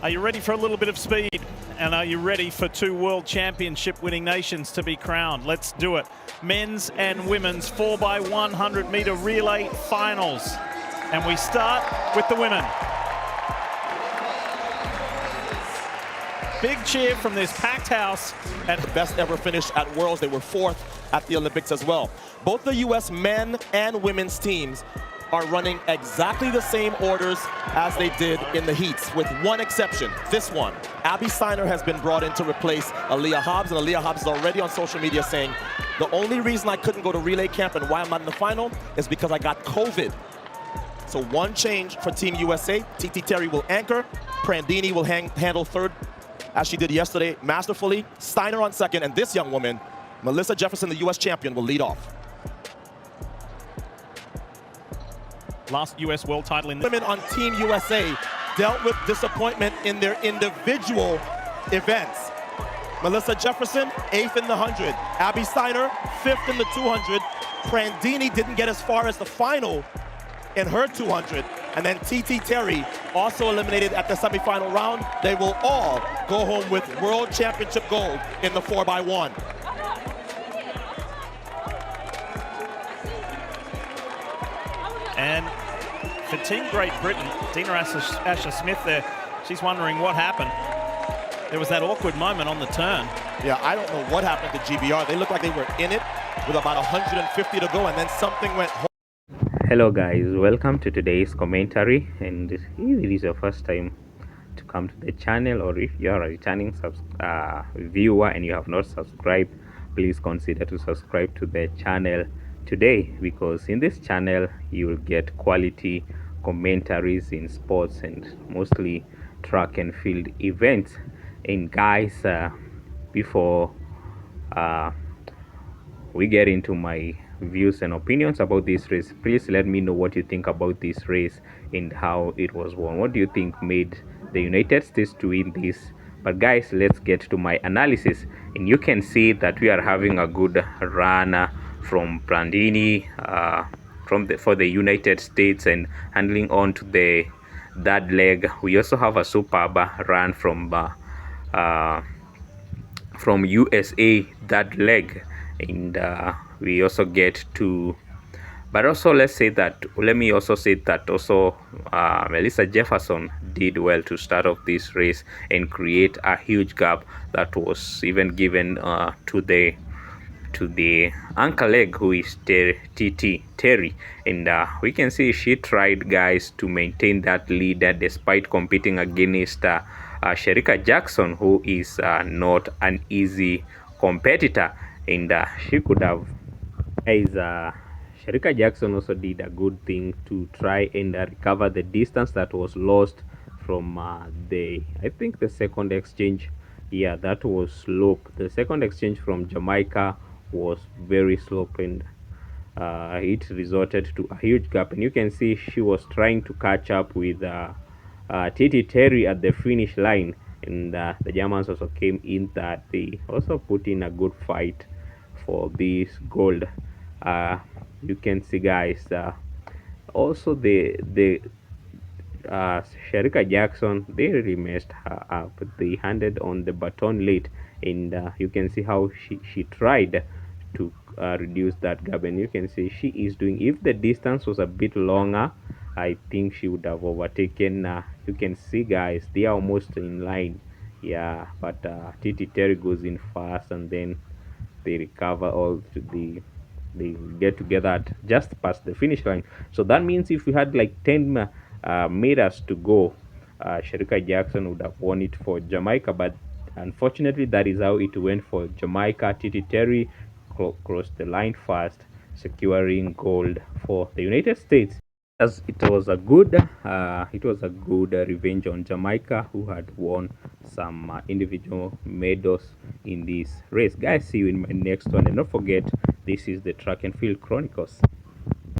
Are you ready for a little bit of speed? And are you ready for two World Championship winning nations to be crowned? Let's do it. Men's and women's 4x100 metre relay finals. And we start with the women. Big cheer from this packed house. And the best ever finish at Worlds. They were fourth at the Olympics as well. Both the U.S. men and women's teams are running exactly the same orders as they did in the heats, with one exception, this one. Abby Steiner has been brought in to replace Aaliyah Hobbs, and Aaliyah Hobbs is already on social media saying, the only reason I couldn't go to relay camp and why I'm not in the final is because I got COVID. So one change for Team USA. TT Terry will anchor. Prandini will handle third, as she did yesterday, masterfully. Steiner on second, and this young woman, Melissa Jefferson, the U.S. champion, will lead off. Last U.S. world title in the... Women on Team USA dealt with disappointment in their individual events. Melissa Jefferson, 8th in the 100. Abby Steiner, 5th in the 200. Prandini didn't get as far as the final in her 200. And then TT Terry, also eliminated at the semifinal round. They will all go home with World Championship gold in the 4x1. And for Team Great Britain, Dina Asher-Smith there, she's wondering what happened. There was that awkward moment on the turn. Yeah, I don't know what happened to GBR. They looked like they were in it with about 150 to go, and then something went home. Hello guys, welcome to today's commentary. And if it is your first time to come to the channel, or if you are a returning viewer and you have not subscribed, please consider to subscribe to the channel today, because in this channel you will get quality commentaries in sports and mostly track and field events. And guys, before we get into my views and opinions about this race, please let me know what you think about this race and how it was won. What do you think made the United States to win this? But guys, let's get to my analysis. And you can see that we are having a good run from Prandini for the United States and handling on to the third leg. We also have a superb run from USA that leg, and we also get to, but also let me also say that also Melissa Jefferson did well to start off this race and create a huge gap that was even given to the anchor leg, who is TT Terry. And we can see she tried, guys, to maintain that lead despite competing against Shericka Jackson, who is not an easy competitor. And she could have, as Shericka Jackson also did a good thing to try and recover the distance that was lost from I think the second exchange. Yeah, that was slope. The second exchange from Jamaica was very slope, and it resorted to a huge gap. And you can see she was trying to catch up with TT Terry at the finish line, and the Germans also came in that they also put in a good fight for this gold. You can see, guys, also the Shericka Jackson, they really messed her up. They handed on the baton late, and you can see how she tried to reduce that gap. And you can see she is doing, if the distance was a bit longer, I think she would have overtaken. You can see, guys, they are almost in line. Yeah, but TT Terry goes in fast, and then they recover all to they get together at just past the finish line. So that means if we had like 10 meters to go, Shericka Jackson would have won it for Jamaica. But unfortunately, that is how it went for Jamaica. TT Terry crossed the line fast, securing gold for the United States. As it was a good revenge on Jamaica, who had won some individual medals in this race. Guys, see you in my next one, and don't forget, this is the Track and Field Chronicles.